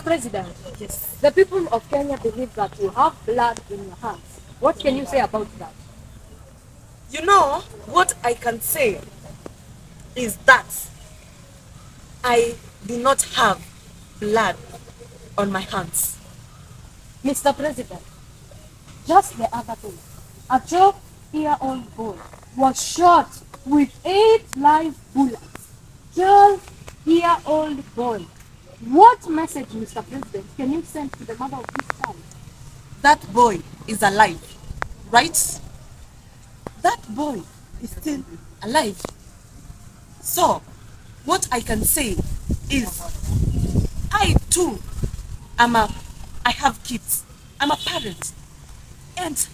President, yes, the people of Kenya believe that you have blood in your hands. What can you say about that? You know, what I can say is that I do not have blood on my hands. Mr. President, just the other day, a 12-year-old boy was shot with 8 live bullets. 12-year-old boy. What message, Mr. President, can you send to the mother of this child? That boy is alive, right? That boy is still alive. So, what I can say is, I too I have kids. I'm a parent. And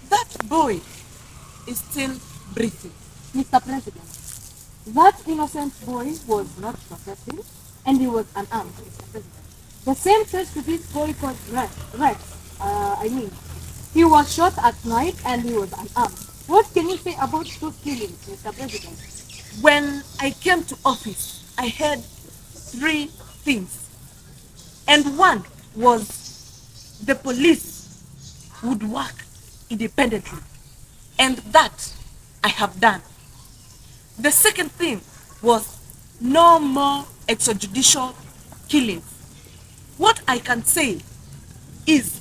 that boy is still breathing. Mr. President, that innocent boy was not protesting and he was unarmed, Mr. President. The same case to this boy called Rex. He was shot at night and he was unarmed. What can you say about those killings, Mr. President? When I came to office, I heard 3 things. And one was the police would work independently. And that I have done. The second thing was no more extrajudicial killings. What I can say is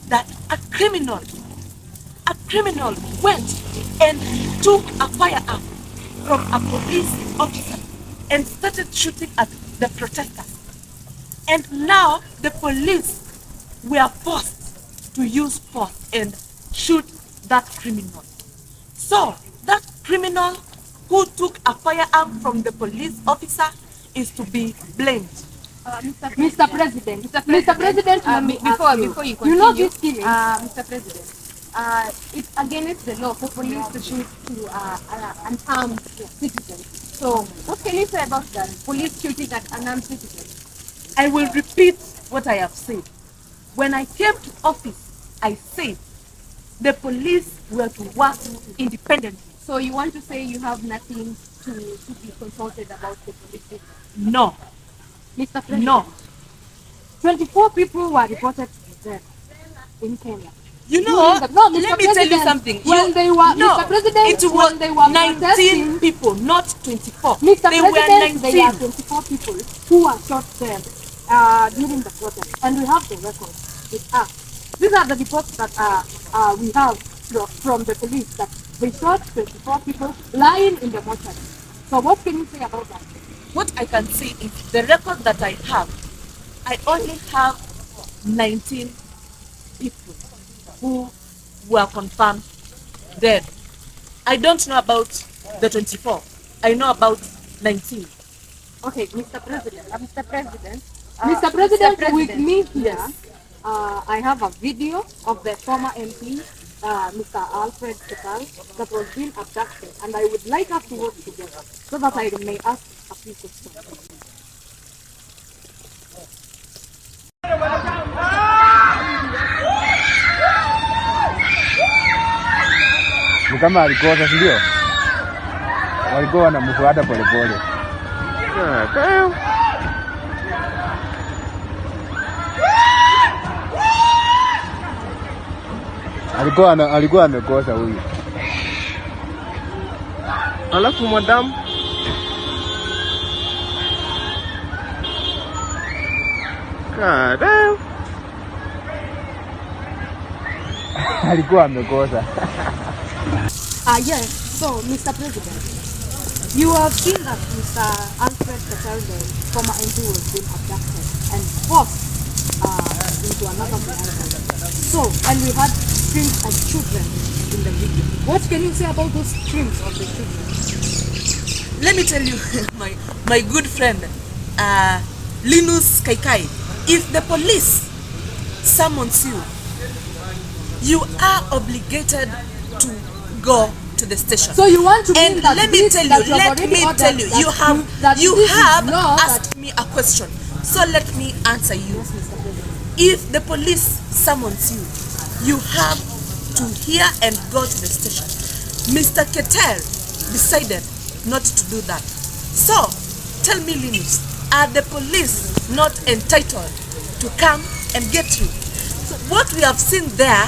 that a criminal went and took a firearm from a police officer and started shooting at the protesters. And now the police were forced to use force and shoot that criminal. So that criminal who took a firearm from the police officer is to be blamed. Mr. President, before you continue, know this killing? Mr. President, it's against the law for police to shoot to an armed citizen. So, what can you say about that? Police shooting at an armed citizen? I will repeat what I have said. When I came to office, I said the police were to work independently. So you want to say you have nothing to be consulted about the police? No. Mr. President, no. 24 people were reported dead in Kenya. You know, let me tell you something. When they were, Mr. President, it was 19 people, not 24. Mr. They President, were 19. There are 24 people who were shot dead during the protest, and we have the records with us. These are the reports that we have from the police that they shot 24 people lying in the mortuary. So what can you say about that? What I can say is the record that I have, I only have 19 people who were confirmed dead. I don't know about the 24. I know about 19. Okay, Mr. President. Mr. President, with me here, I have a video of the former MP, Mr. Alfred Ketal, that was being abducted, and I would like us to work together so that I may ask a few questions. Ni kama alikosa, si ndio? Walikuwa wanamfuata polepole. Alikuwa amekosa huyu. Alafu madam kada alikuwa amekosa. Yes, so Mr. President, you have seen that Mr. Alfred Ketal, the former MP, was being abducted and forced into another planet. So, and we had screams of children in the video. What can you say about those screams of the children? Let me tell you, my good friend, Linus Kaikai, if the police summons you, you are obligated to go to the station. So you want to and let me tell you, you have asked me a question. So let me answer you. If the police summons you, you have to hear and go to the station. Mr. Ketal decided not to do that. So tell me, Linus, are the police not entitled to come and get you. So what we have seen there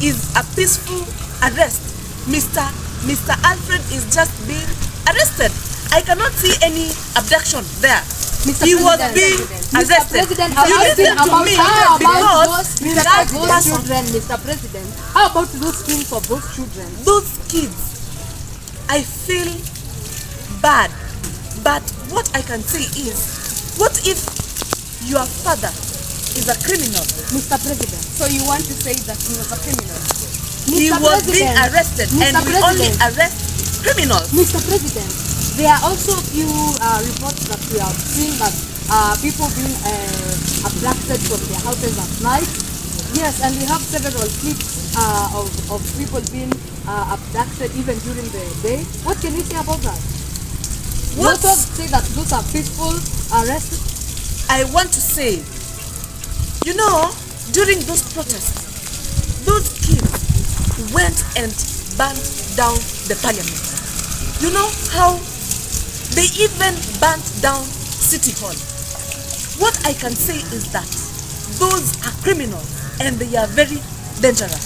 is a peaceful arrest. Mr. Alfred is just being arrested. I cannot see any abduction there. Mr. He was President, being Mr. arrested. President, You listen to me because that those person, children, Mr. President, how about those kings of those children? those kids, I feel bad. But what I can say is, what if your father is a criminal? Mr. President, So you want to say that he was a criminal? He Mr. was being President, arrested, and Mr. we only President. arrest criminals. Mr. President, there are also few reports that we have seen that people being abducted from their houses at night. Yes, and we have several clips of people being abducted even during the day. What can you say about that? You What also say that those are peaceful arrests. I want to say, you know, during those protests, those kids went and burned down the parliament. You know how they even burnt down City Hall. What I can say is that those are criminals and they are very dangerous.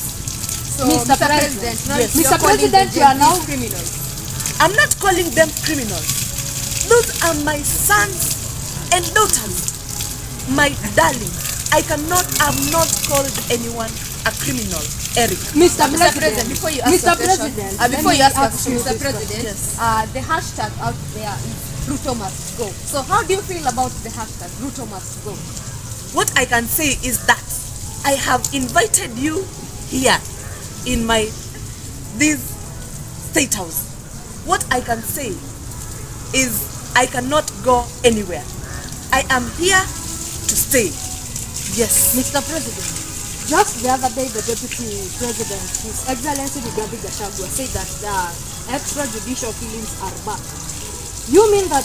So Mr. President, now yes. you're Mr. calling President, the you are Gen Z now- criminals. I'm not calling them criminals. Those are my sons and daughters, my darlings. I've not called anyone a criminal, Eric. Mr. Mr. President, President, before you ask Mr. your question, President, before let you me ask your ask question, you Mr. this President, Yes. the hashtag out there is RUTO must go. So how do you feel about the hashtag RUTO must go? What I can say is that I have invited you here in this state house. What I can say is I cannot go anywhere. I am here to stay. Yes. Mr. President, just the other day, the Deputy President, His Excellency Rigathi Gachagua, said that the extrajudicial killings are back. You mean that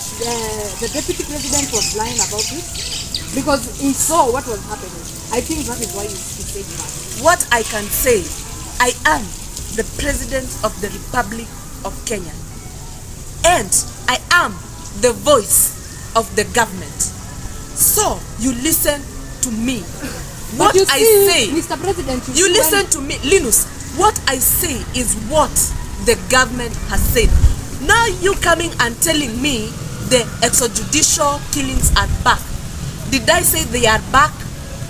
the Deputy President was lying about this? Because he saw what was happening. I think that is why he said that. What I can say, I am the President of the Republic of Kenya. And I am the voice of the government. So you listen to me. What But you I see, say, Mr. President, you see listen to me, Linus. What I say is what the government has said. Now you coming and telling me the extrajudicial killings are back. Did I say they are back?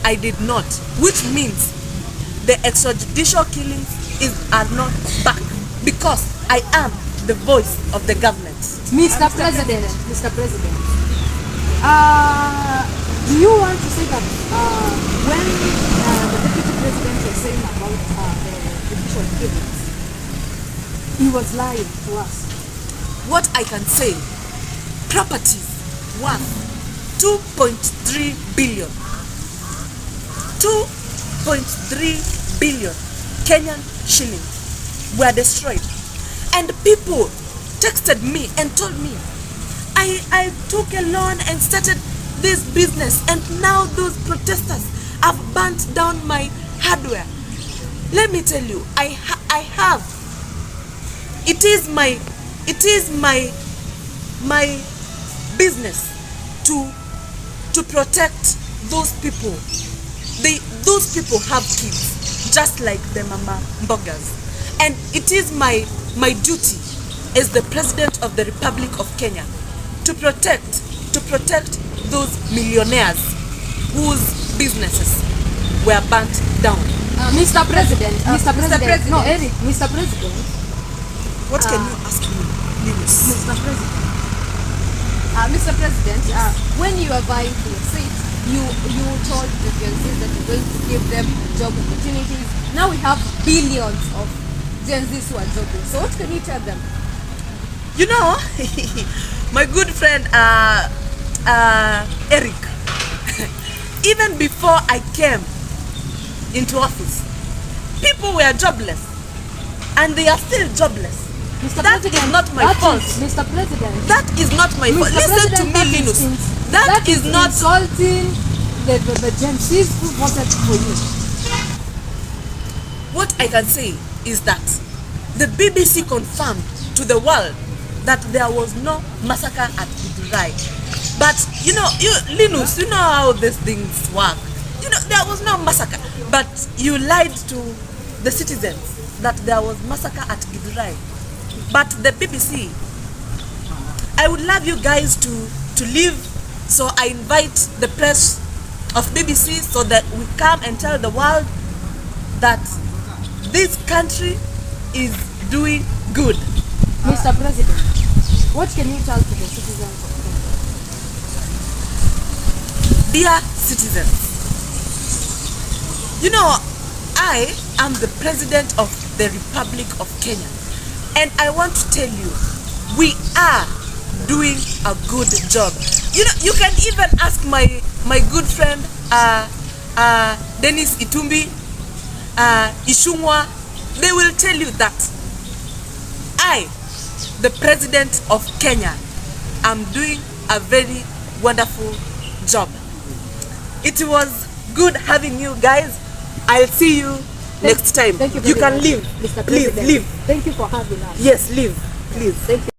I did not. Which means the extrajudicial killings are not back because I am the voice of the government. Mr. President, do you want to say that when the Deputy President was saying about the judicial killings, he was lying to us? What I can say, properties worth 2.3 billion. 2.3 billion Kenyan shillings were destroyed. And people texted me and told me, I took a loan and started this business, and now those protesters have burnt down my hardware. Let me tell you, I have. It is my business to protect those people. Those people have kids, just like the mama mbogas, and it is my duty as the President of the Republic of Kenya to protect those millionaires whose businesses were burnt down. Mr. President, President. no, Eric, Mr. President, What can you ask me, Linus? Mr. President. Mr. President, when you are vying for your seat, you told the Gen Zs that you're going to give them job opportunities. Now we have billions of Gen Zs who are jobless. So what can you tell them? You know, my good friend Eric, even before I came into office, people were jobless, and they are still jobless. Mr. That President, is not my that fault. is- Mr. President, That is not my fault. Mr. Listen to President, me, Linus. That is not. insulting the Gen Zs who voted for you. What I can say is that the BBC confirmed to the world that there was no massacre at Idurai. But you know, Linus, you know how these things work. You know, there was no massacre, but you lied to the citizens that there was massacre at Githurai. But the BBC, I would love you guys to leave, so I invite the press of BBC so that we come and tell the world that this country is doing good. Mr. President, what can you tell to the citizens of Kenya? Dear citizens, you know, I am the president of the Republic of Kenya, and I want to tell you, we are doing a good job. You know, you can even ask my good friend Dennis Itumbi, Ishungwa. They will tell you that I, the president of Kenya, am doing a very wonderful job. It was good having you guys. I'll see you next time. Thank you. You can much, leave. Mr. Please President. leave. Thank you for having us. Yes, leave. Please. Thank you.